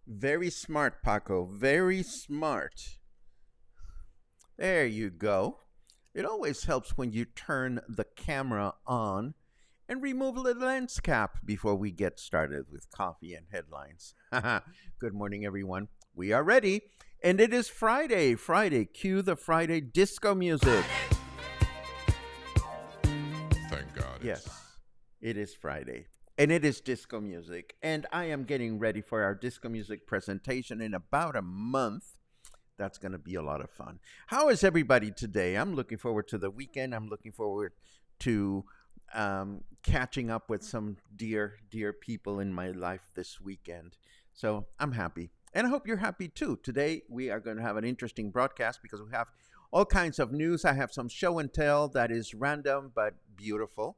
Very smart, Paco. Very smart. There you go. It always helps when you turn the camera on and remove the lens cap before we get started with coffee and headlines. Good morning, everyone. We are ready. And it is Friday. Friday. Cue the Friday disco music. Thank God. Yes, it is Friday. And it is disco music. And I am getting ready for our disco music presentation in about a month. That's going to be a lot of fun. How is everybody today? I'm looking forward to the weekend. I'm looking forward to catching up with some dear people in my life this weekend. So I'm happy. And I hope you're happy too. Today we are going to have an interesting broadcast because we have all kinds of news. I have some show and tell that is random but beautiful.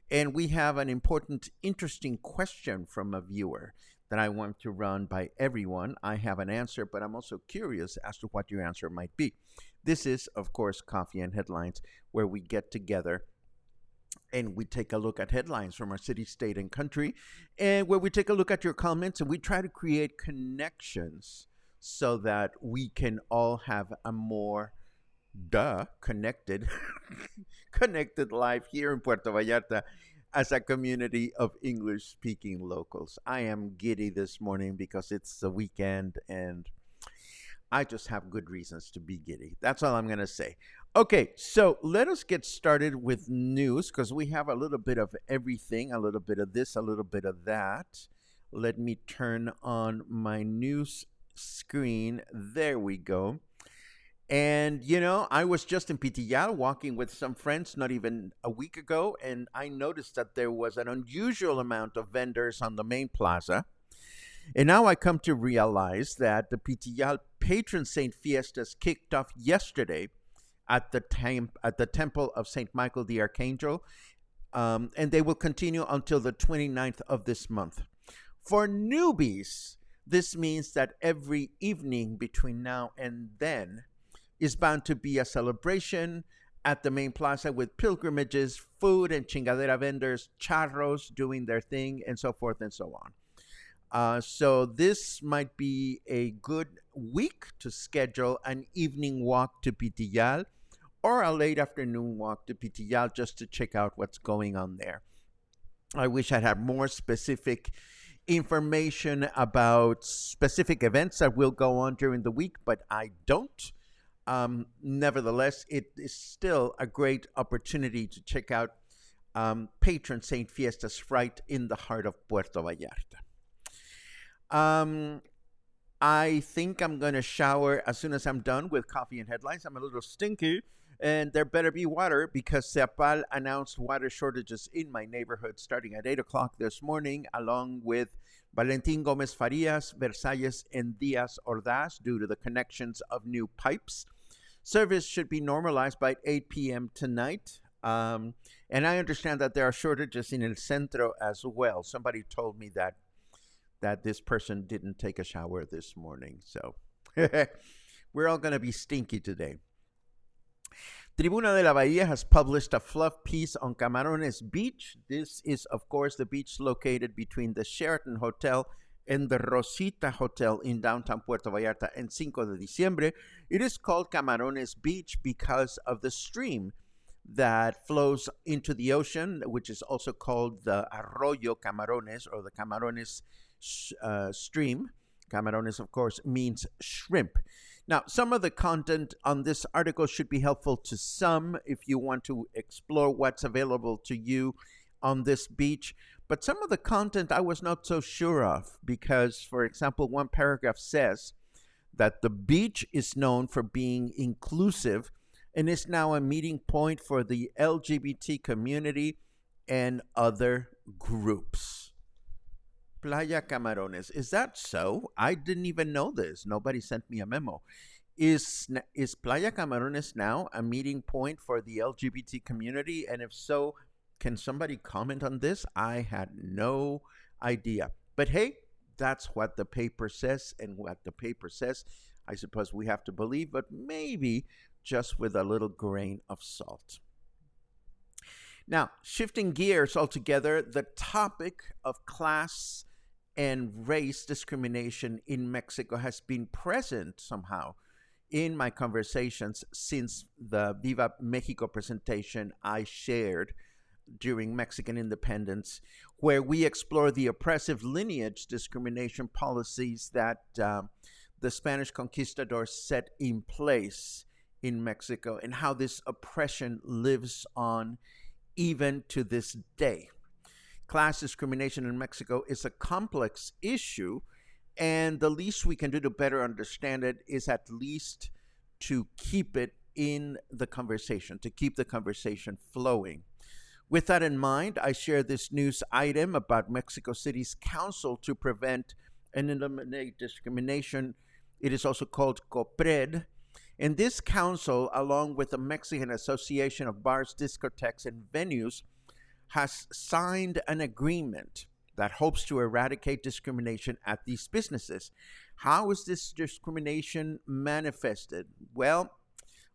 And we have an important, interesting question from a viewer that I want to run by everyone. I have an answer, but I'm also curious as to what your answer might be. This is, of course, Coffee and Headlines, where we get together and we take a look at headlines from our city, state, and country, and where we take a look at your comments and we try to create connections so that we can all have a more connected connected life here in Puerto Vallarta as a community of English-speaking locals. I am giddy this morning because it's the weekend and I just have good reasons to be giddy. That's all I'm going to say. Okay, so let us get started with news because we have a little bit of everything, a little bit of this, a little bit of that. Let me turn on my news screen. There we go. And, you know, I was just in Pitillal walking with some friends not even a week ago, and I noticed that there was an unusual amount of vendors on the main plaza. And now I come to realize that the Pitillal Patron Saint Fiestas kicked off yesterday at the Temple of St. Michael the Archangel, and they will continue until the 29th of this month. For newbies, this means that every evening between now and then is bound to be a celebration at the main plaza with pilgrimages, food and chingadera vendors, charros doing their thing, and so forth and so on. So this might be a good week to schedule an evening walk to Pitillal or a late afternoon walk to Pitillal just to check out what's going on there. I wish I'd have more specific information about specific events that will go on during the week, but I don't. Nevertheless, it is still a great opportunity to check out Patron Saint Fiestas right in the heart of Puerto Vallarta. I think I'm going to shower as soon as I'm done with coffee and headlines. I'm a little stinky, and there better be water because Cepal announced water shortages in my neighborhood starting at 8 o'clock this morning, along with Valentin Gomez Farias, Versalles, and Diaz Ordaz due to the connections of new pipes. Service should be normalized by 8 p.m. tonight. And I understand that there are shortages in El Centro as well. Somebody told me that that this person didn't take a shower this morning. So we're all going to be stinky today. Tribuna de la Bahia has published a fluff piece on Camarones Beach. This is, of course, the beach located between the Sheraton Hotel and the Rosita Hotel in downtown Puerto Vallarta and Cinco de Diciembre. It is called Camarones Beach because of the stream that flows into the ocean, which is also called the Arroyo Camarones, or the Camarones stream. Camarones, of course, means shrimp. Now, some of the content on this article should be helpful to some if you want to explore what's available to you on this beach. But some of the content I was not so sure of because, for example, one paragraph says that the beach is known for being inclusive and is now a meeting point for the LGBT community and other groups. Playa Camarones. Is that so? I didn't even know this. Nobody sent me a memo. Is Playa Camarones now a meeting point for the LGBT community? And if so, can somebody comment on this? I had no idea. But hey, that's what the paper says, and what the paper says, I suppose we have to believe, but maybe just with a little grain of salt. Now, shifting gears altogether, the topic of class and race discrimination in Mexico has been present somehow in my conversations since the Viva Mexico presentation I shared during Mexican independence, where we explore the oppressive lineage discrimination policies that the Spanish conquistadors set in place in Mexico and how this oppression lives on even to this day. Class discrimination in Mexico is a complex issue, and the least we can do to better understand it is at least to keep it in the conversation, to keep the conversation flowing. With that in mind, I share this news item about Mexico City's Council to Prevent and Eliminate Discrimination. It is also called COPRED. And this council, along with the Mexican Association of Bars, Discotheques, and Venues, has signed an agreement that hopes to eradicate discrimination at these businesses. How is this discrimination manifested? Well,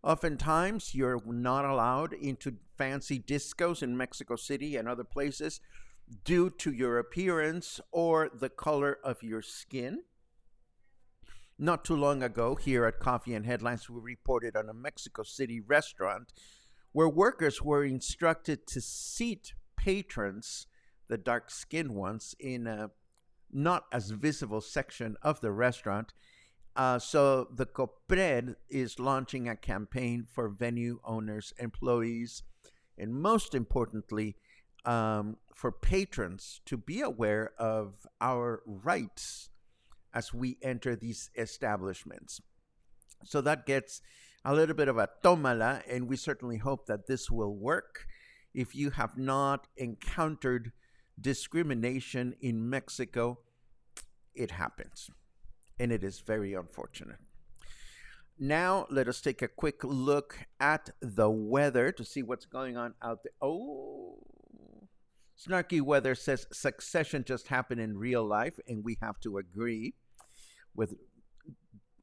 oftentimes you're not allowed into fancy discos in Mexico City and other places due to your appearance or the color of your skin. Not too long ago, here at Coffee and Headlines, we reported on a Mexico City restaurant where workers were instructed to seat patrons, the dark-skinned ones, in a not as visible section of the restaurant. So the COPRED is launching a campaign for venue owners, employees, and most importantly, for patrons to be aware of our rights as we enter these establishments. So that gets a little bit of a tómala, and we certainly hope that this will work. If you have not encountered discrimination in Mexico, it happens, and it is very unfortunate. Now, let us take a quick look at the weather to see what's going on out there. Oh, Snarky Weather says Succession just happened in real life, and we have to agree with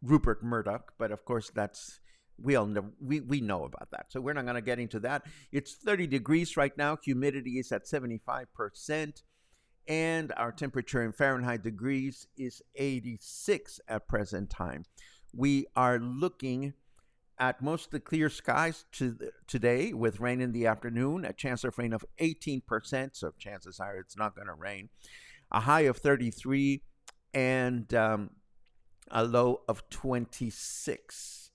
Rupert Murdoch, but of course that's we know about that, so we're not going to get into that. It's 30 degrees right now. Humidity is at 75%, and our temperature in Fahrenheit degrees is 86 at present time. We are looking at mostly clear skies today with rain in the afternoon, a chance of rain of 18%, so chances are it's not going to rain. A high of 33 and a low of 26.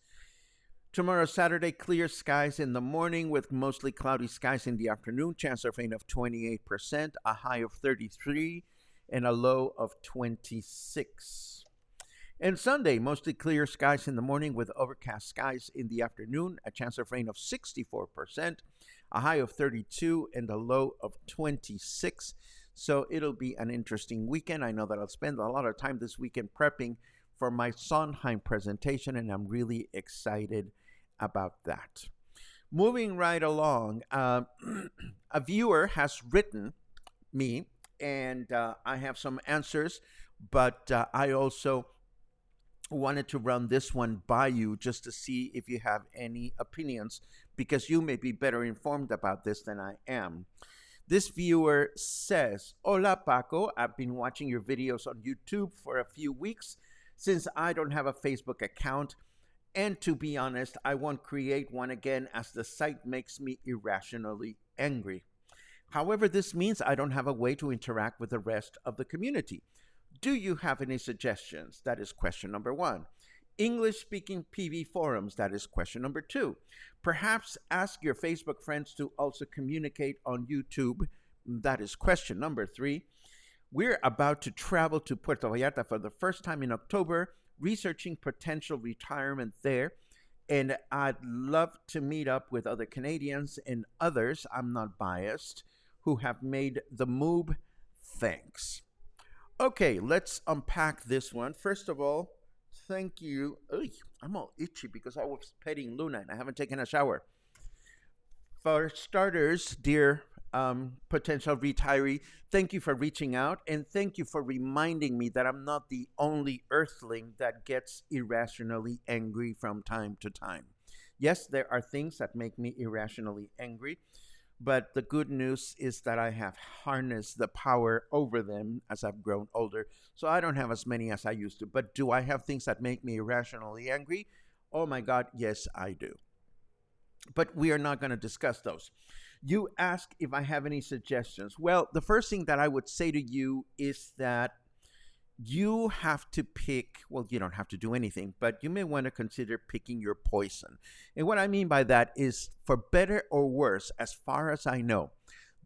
Tomorrow, Saturday, clear skies in the morning with mostly cloudy skies in the afternoon. Chance of rain of 28%, a high of 33, and a low of 26. And Sunday, mostly clear skies in the morning with overcast skies in the afternoon. A chance of rain of 64%, a high of 32, and a low of 26. So it'll be an interesting weekend. I know that I'll spend a lot of time this weekend prepping for my Sondheim presentation, and I'm really excited about that. Moving right along, a viewer has written me, and I have some answers but I also wanted to run this one by you just to see if you have any opinions because you may be better informed about this than I am. This viewer says, Hola Paco, I've been watching your videos on YouTube for a few weeks since I don't have a Facebook account. And to be honest, I won't create one again as the site makes me irrationally angry. However, this means I don't have a way to interact with the rest of the community. Do you have any suggestions? That is question number one. English speaking PV forums, that is question number two. Perhaps ask your Facebook friends to also communicate on YouTube, that is question number three. We're about to travel to Puerto Vallarta for the first time in October, researching potential retirement there. And I'd love to meet up with other Canadians and others, I'm not biased, who have made the move. Thanks. Okay, let's unpack this one. First of all, thank you. Ugh, I'm all itchy because I was petting Luna and I haven't taken a shower. For starters, dear potential retiree, thank you for reaching out and thank you for reminding me that I'm not the only earthling that gets irrationally angry from time to time. Yes, there are things that make me irrationally angry, but the good news is that I have harnessed the power over them as I've grown older. So I don't have as many as I used to. But do I have things that make me irrationally angry? Oh my God, yes, I do. But we are not going to discuss those. You ask if I have any suggestions. Well, the first thing that I would say to you is that you have to pick, well, you don't have to do anything, but you may want to consider picking your poison. And what I mean by that is, for better or worse, as far as I know,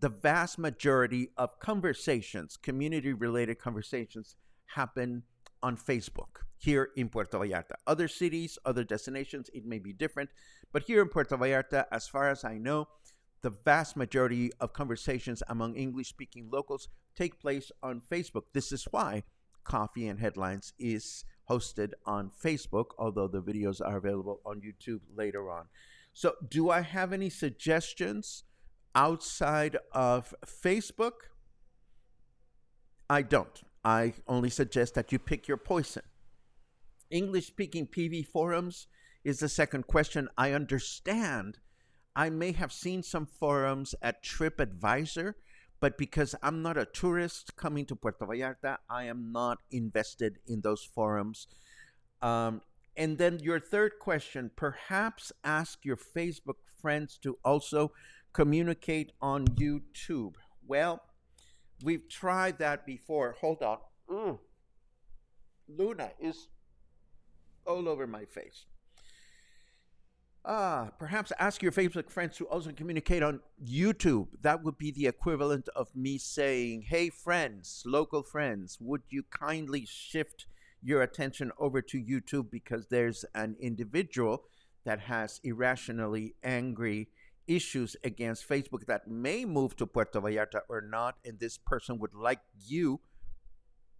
the vast majority of conversations, community related conversations, happen on Facebook here in Puerto Vallarta. Other cities, other destinations, it may be different, but here in Puerto Vallarta, as far as I know, the vast majority of conversations among English speaking locals take place on Facebook. This is why Coffee and Headlines is hosted on Facebook, although the videos are available on YouTube later on. So, do I have any suggestions outside of Facebook? I don't. I only suggest that you pick your poison. English speaking PV forums is the second question. I understand. I may have seen some forums at TripAdvisor, but because I'm not a tourist coming to Puerto Vallarta, I am not invested in those forums. And then your third question, perhaps ask your Facebook friends to also communicate on YouTube. Well, we've tried that before. Hold on. Luna is all over my face. Perhaps ask your Facebook friends to also communicate on YouTube. That would be the equivalent of me saying, hey friends, local friends, would you kindly shift your attention over to YouTube because there's an individual that has irrationally angry issues against Facebook that may move to Puerto Vallarta or not, and this person would like you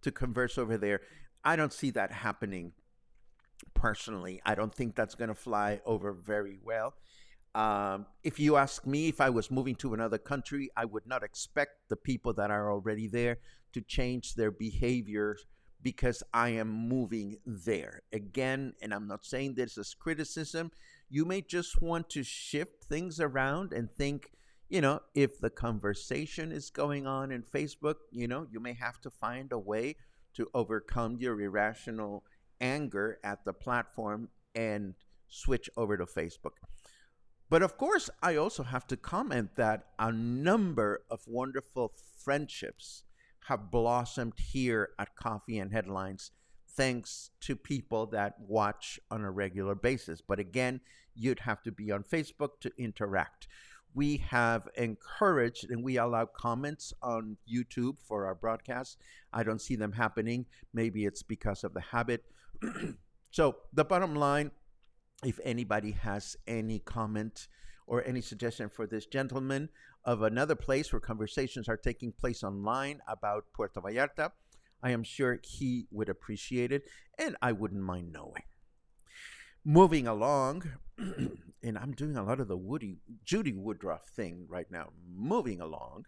to converse over there. I don't see that happening. Personally, I don't think that's going to fly over very well. If you ask me if I was moving to another country, I would not expect the people that are already there to change their behavior because I am moving there. Again, and I'm not saying this as criticism, you may just want to shift things around and think, if the conversation is going on in Facebook, you may have to find a way to overcome your irrational anger at the platform and switch over to Facebook. But of course, I also have to comment that a number of wonderful friendships have blossomed here at Coffee and Headlines thanks to people that watch on a regular basis. But again, you'd have to be on Facebook to interact. We have encouraged and we allow comments on YouTube for our broadcasts. I don't see them happening. Maybe it's because of the habit. So the bottom line, if anybody has any comment or any suggestion for this gentleman of another place where conversations are taking place online about Puerto Vallarta, I am sure he would appreciate it and I wouldn't mind knowing. Moving along, and I'm doing a lot of the Judy Woodruff thing right now, moving along.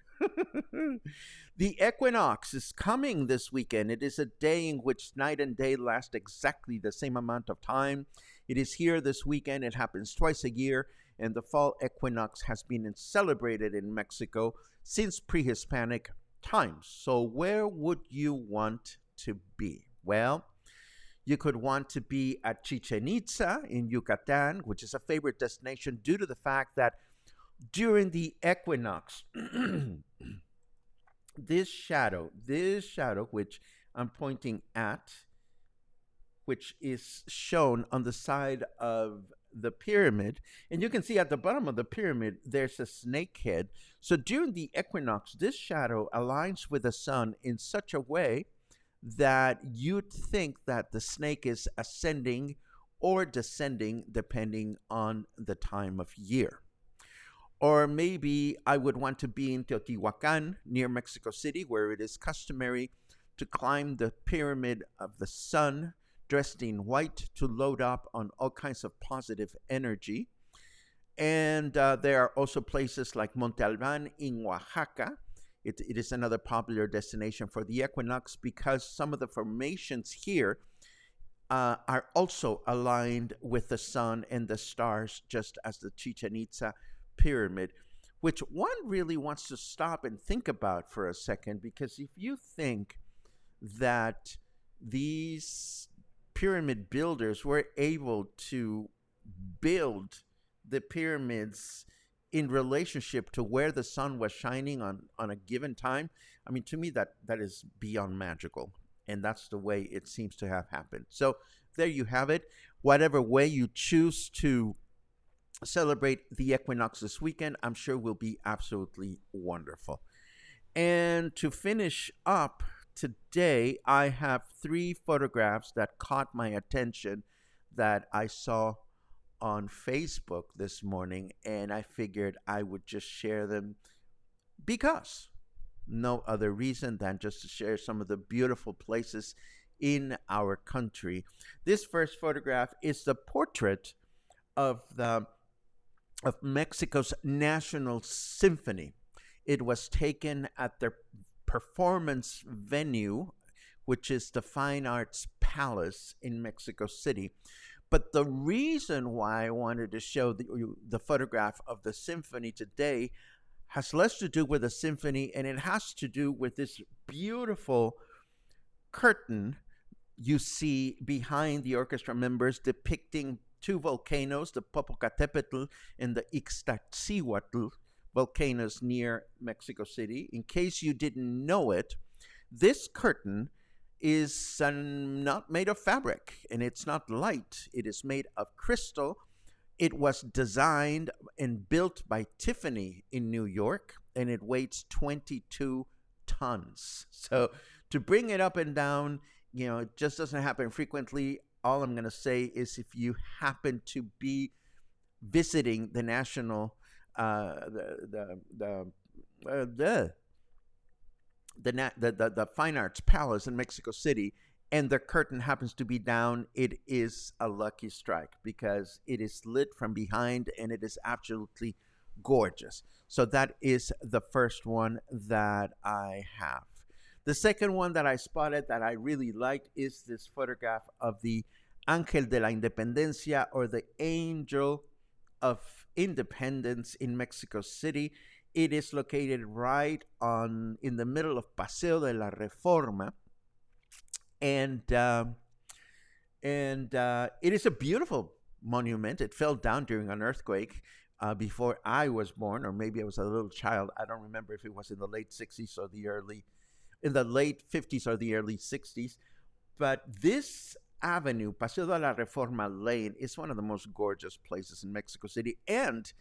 The equinox is coming this weekend. It is a day in which night and day last exactly the same amount of time. It is here this weekend. It happens twice a year, and the fall equinox has been celebrated in Mexico since pre-Hispanic times. So where would you want to be? Well, you could want to be at Chichen Itza in Yucatan, which is a favorite destination due to the fact that during the equinox, this shadow, which I'm pointing at, which is shown on the side of the pyramid, and you can see at the bottom of the pyramid, there's a snake head. So during the equinox, this shadow aligns with the sun in such a way that you'd think that the snake is ascending or descending depending on the time of year. Or maybe I would want to be in Teotihuacan near Mexico City, where it is customary to climb the pyramid of the sun dressed in white to load up on all kinds of positive energy. And there are also places like Monte Alban in Oaxaca. It is another popular destination for the equinox because some of the formations here are also aligned with the sun and the stars, just as the Chichen Itza pyramid, which one really wants to stop and think about for a second, because if you think that these pyramid builders were able to build the pyramids in relationship to where the sun was shining on a given time, I mean, to me, that is beyond magical. And that's the way it seems to have happened. So there you have it. Whatever way you choose to celebrate the equinox this weekend, I'm sure will be absolutely wonderful. And to finish up today, I have 3 photographs that caught my attention that I saw on Facebook this morning, and I figured I would just share them because no other reason than just to share some of the beautiful places in our country. This first photograph is the portrait of Mexico's National Symphony. It was taken at their performance venue, which is the Fine Arts Palace in Mexico City. But the reason why I wanted to show the photograph of the symphony today has less to do with the symphony, and it has to do with this beautiful curtain you see behind the orchestra members depicting 2 volcanoes, the Popocatépetl and the Ixtaccíhuatl volcanoes near Mexico City. In case you didn't know it, this curtain is not made of fabric, and it's not light. It is made of crystal. It was designed and built by Tiffany in New York, and it weighs 22 tons. So to bring it up and down, it just doesn't happen frequently. All I'm going to say is if you happen to be visiting the national, the Fine Arts Palace in Mexico City, and the curtain happens to be down, it is a lucky strike because it is lit from behind and it is absolutely gorgeous. So that is the first one that I have. The second one that I spotted that I really liked is this photograph of the Ángel de la Independencia, or the Angel of Independence in Mexico City. It is located right in the middle of Paseo de la Reforma, and it is a beautiful monument. It fell down during an earthquake before I was born, or maybe I was a little child. I don't remember if it was in the late 60s or in the late 50s or the early 60s. But this avenue, Paseo de la Reforma Lane, is one of the most gorgeous places in Mexico City, and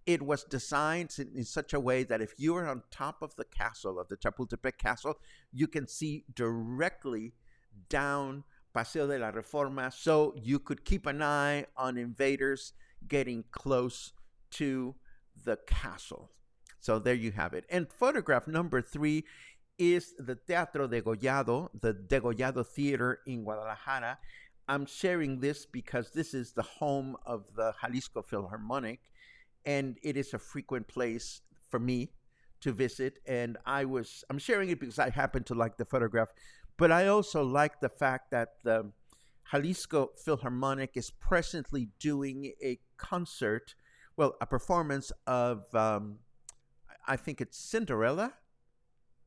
it was designed in such a way that if you are on top of the castle, of the Chapultepec Castle, you can see directly down Paseo de la Reforma, so you could keep an eye on invaders getting close to the castle. So there you have it. And photograph number 3 is the Teatro Degollado, the Degollado Theater in Guadalajara. I'm sharing this because this is the home of the Jalisco Philharmonic, and it is a frequent place for me to visit. And I'm sharing it because I happen to like the photograph, but I also like the fact that the Jalisco Philharmonic is presently doing a concert, well, a performance of I think it's Cinderella.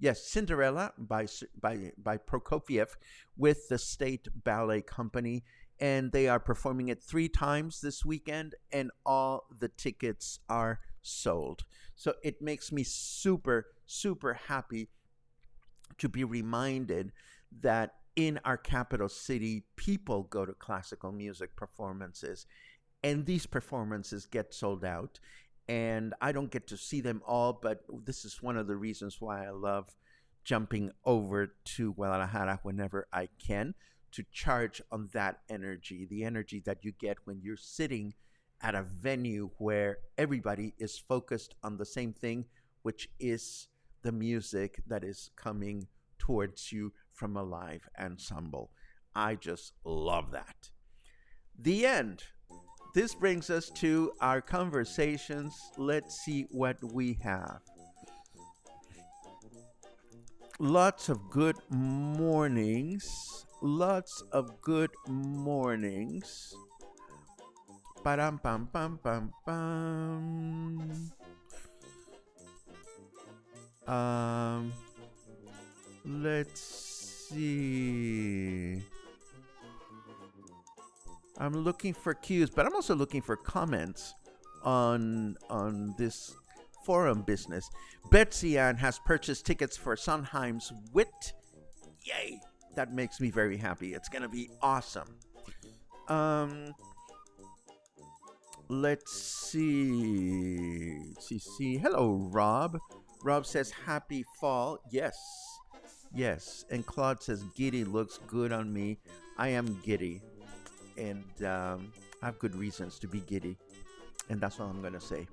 Yes, Cinderella by Prokofiev with the State Ballet Company, and they are performing it 3 times this weekend, and all the tickets are sold. So it makes me super super happy to be reminded that in our capital city, people go to classical music performances, and these performances get sold out. And I don't get to see them all, but this is one of the reasons why I love jumping over to Guadalajara whenever I can to charge on that energy, the energy that you get when you're sitting at a venue where everybody is focused on the same thing, which is the music that is coming towards you from a live ensemble. I just love that. The end. This brings us to our conversations. Let's see what we have. Lots of good mornings. Lots of good mornings. Pam pam pam pam pam. Let's see. I'm looking for cues, but I'm also looking for comments on this forum business. Betsy Ann has purchased tickets for Sondheim's WIT. Yay! That makes me very happy. It's gonna be awesome. Let's see. Hello, Rob. Rob says happy fall. Yes. Yes. And Claude says giddy looks good on me. I am giddy. And I have good reasons to be giddy. And that's all I'm going to say.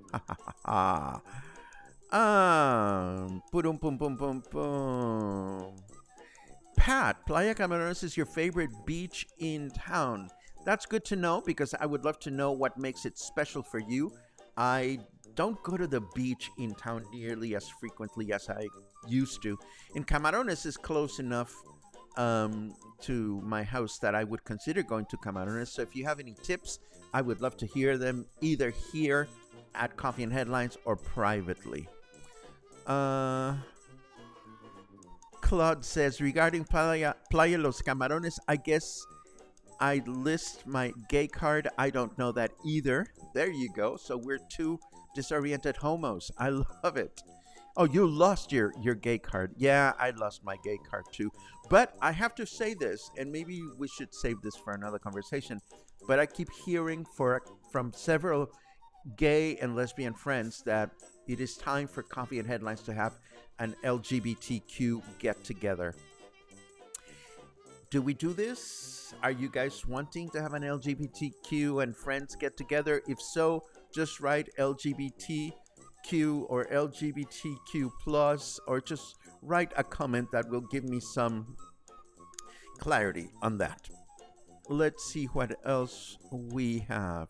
Pum, pum, pum, pum, pum. Pat, Playa Camarones is your favorite beach in town. That's good to know because I would love to know what makes it special for you. I don't go to the beach in town nearly as frequently as I used to. And Camarones is close enough to my house that I would consider going to Camarones. So if you have any tips, I would love to hear them either here at Coffee and Headlines or privately. Claude says, regarding Playa Los Camarones, I guess I list my gay card. I don't know that either. There you go. So we're two disoriented homos. I love it. Oh, you lost your gay card. Yeah, I lost my gay card too. But I have to say this, and maybe we should save this for another conversation, but I keep hearing from several gay and lesbian friends that it is time for Coffee and Headlines to have an LGBTQ get-together. Do we do this? Are you guys wanting to have an LGBTQ and friends get-together? If so, just write LGBTQ or LGBTQ plus, or just write a comment that will give me some clarity on that. Let's see what else we have.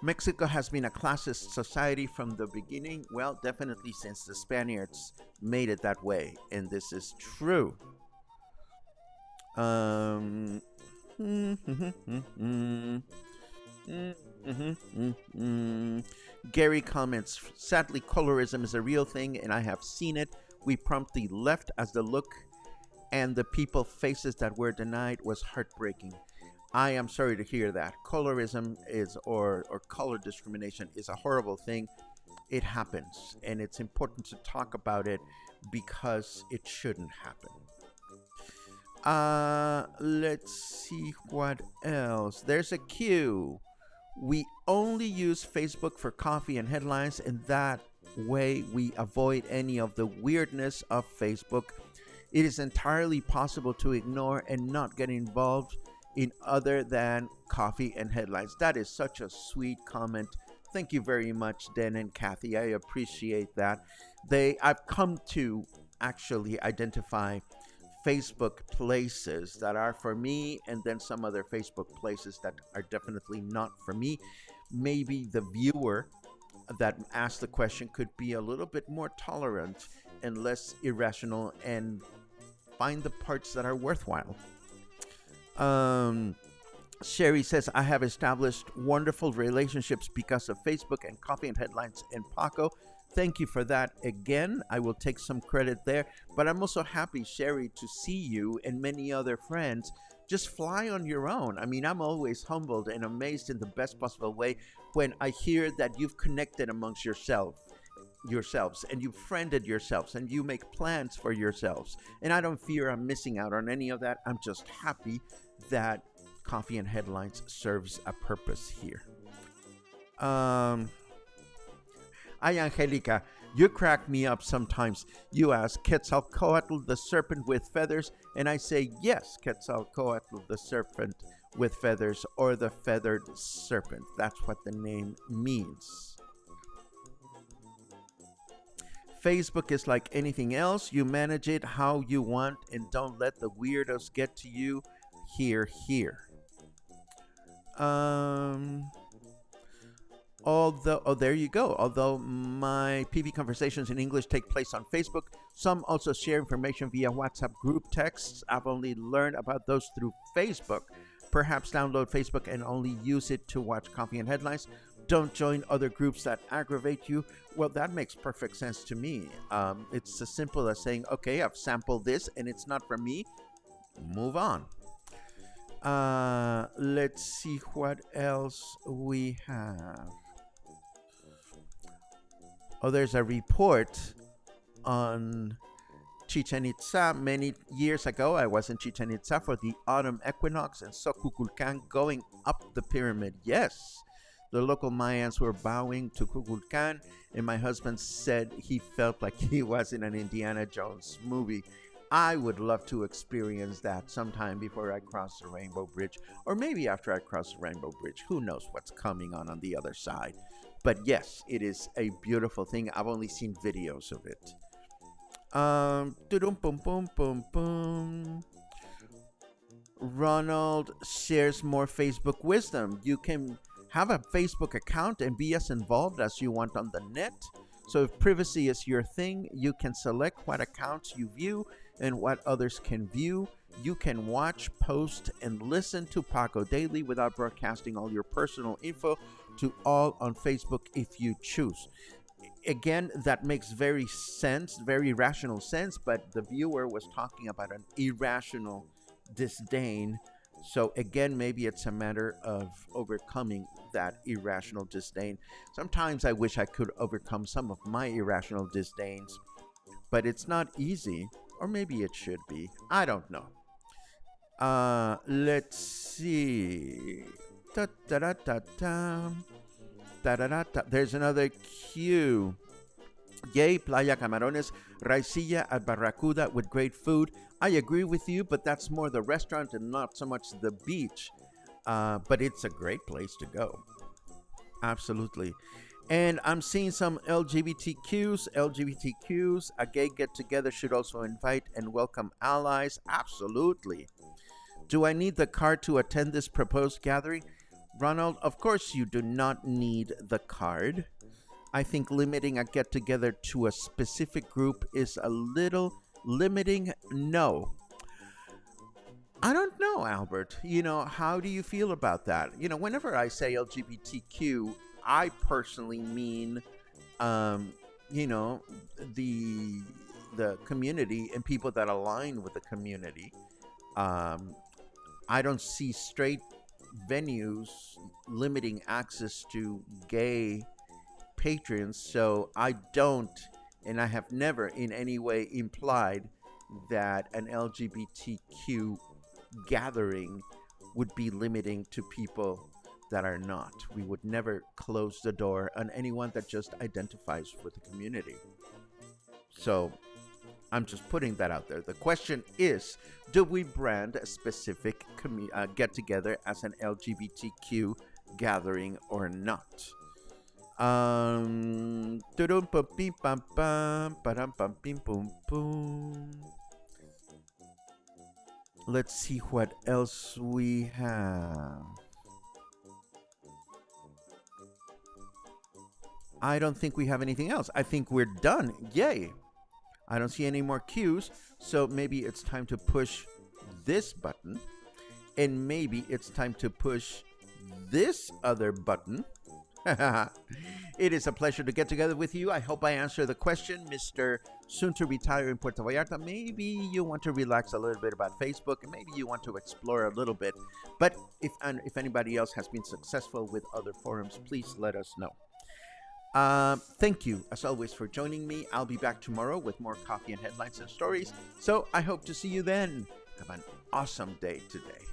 Mexico has been a classist society from the beginning. Well, definitely since the Spaniards made it that way, and this is true. Gary comments, sadly, colorism is a real thing, and I have seen it. We promptly left as the look and the people faces that were denied was heartbreaking. I am sorry to hear that. Colorism is, or color discrimination is a horrible thing. It happens, and it's important to talk about it because it shouldn't happen. Let's see what else. There's a cue. We only use Facebook for Coffee and Headlines, and that way we avoid any of the weirdness of Facebook. It is entirely possible to ignore and not get involved in other than Coffee and Headlines. That is such a sweet comment. thank you very much, Dan and Kathy. I appreciate that. I've come to actually identify Facebook places that are for me, and then some other Facebook places that are definitely not for me. Maybe the viewer that asked the question could be a little bit more tolerant and less irrational and find the parts that are worthwhile. Sherry says, I have established wonderful relationships because of Facebook and Coffee and Headlines and Paco. Thank you for that again. I will take some credit there. But I'm also happy, Sherry, to see you and many other friends just fly on your own. I mean, I'm always humbled and amazed in the best possible way when I hear that you've connected amongst yourselves and you've friended yourselves and you make plans for yourselves. And I don't fear I'm missing out on any of that. I'm just happy that Coffee and Headlines serves a purpose here. Hi, Angelica. You crack me up sometimes. You ask, Quetzalcoatl the serpent with feathers? And I say, yes, Quetzalcoatl the serpent with feathers, or the feathered serpent. That's what the name means. Facebook is like anything else. You manage it how you want and don't let the weirdos get to you. Here. There you go. Although my PV conversations in English take place on Facebook, some also share information via WhatsApp group texts. I've only learned about those through Facebook. Perhaps download Facebook and only use it to watch Coffee and Headlines. Don't join other groups that aggravate you. Well, that makes perfect sense to me. It's as simple as saying, okay, I've sampled this and it's not for me. Move on. Let's see what else we have. Oh, there's a report on Chichen Itza. Many years ago, I was in Chichen Itza for the autumn equinox and saw Kukulkan going up the pyramid. Yes, the local Mayans were bowing to Kukulkan, and my husband said he felt like he was in an Indiana Jones movie. I would love to experience that sometime before I cross the Rainbow Bridge, or maybe after I cross the Rainbow Bridge. Who knows what's coming on the other side. But yes, it is a beautiful thing. I've only seen videos of it. Ronald shares more Facebook wisdom. You can have a Facebook account and be as involved as you want on the net. So if privacy is your thing, you can select what accounts you view and what others can view. You can watch, post, and listen to Paco daily without broadcasting all your personal info to all on Facebook if you choose. Again, that makes very rational sense, but the viewer was talking about an irrational disdain. So again, maybe it's a matter of overcoming that irrational disdain. Sometimes I wish I could overcome some of my irrational disdains, but it's not easy, or maybe it should be. I don't know. Let's see. There's another cue. Yay, Playa Camarones, raicilla at Barracuda with great food. I agree with you, but that's more the restaurant and not so much the beach. But it's a great place to go. Absolutely. And I'm seeing some LGBTQs. A gay get-together should also invite and welcome allies. Absolutely. Do I need the card to attend this proposed gathering? Ronald, of course you do not need the card. I think limiting a get-together to a specific group is a little limiting. No. I don't know, Albert. How do you feel about that? Whenever I say LGBTQ, I personally mean, the community and people that align with the community. I don't see straight venues limiting access to gay patrons, so I don't, and I have never in any way implied that an LGBTQ gathering would be limiting to people that are not. We would never close the door on anyone that just identifies with the community. So I'm just putting that out there. The question is, do we brand a specific get-together as an LGBTQ gathering or not? Let's see what else we have. I don't think we have anything else. I think we're done. Yay. I don't see any more cues. So maybe it's time to push this button. And maybe it's time to push this other button. It is a pleasure to get together with you. I hope I answered the question, Mr. Soon to retire in Puerto Vallarta. Maybe you want to relax a little bit about Facebook, and maybe you want to explore a little bit. But if anybody else has been successful with other forums, please let us know. Thank you, as always, for joining me. I'll be back tomorrow with more coffee and headlines and stories. So I hope to see you then. Have an awesome day today.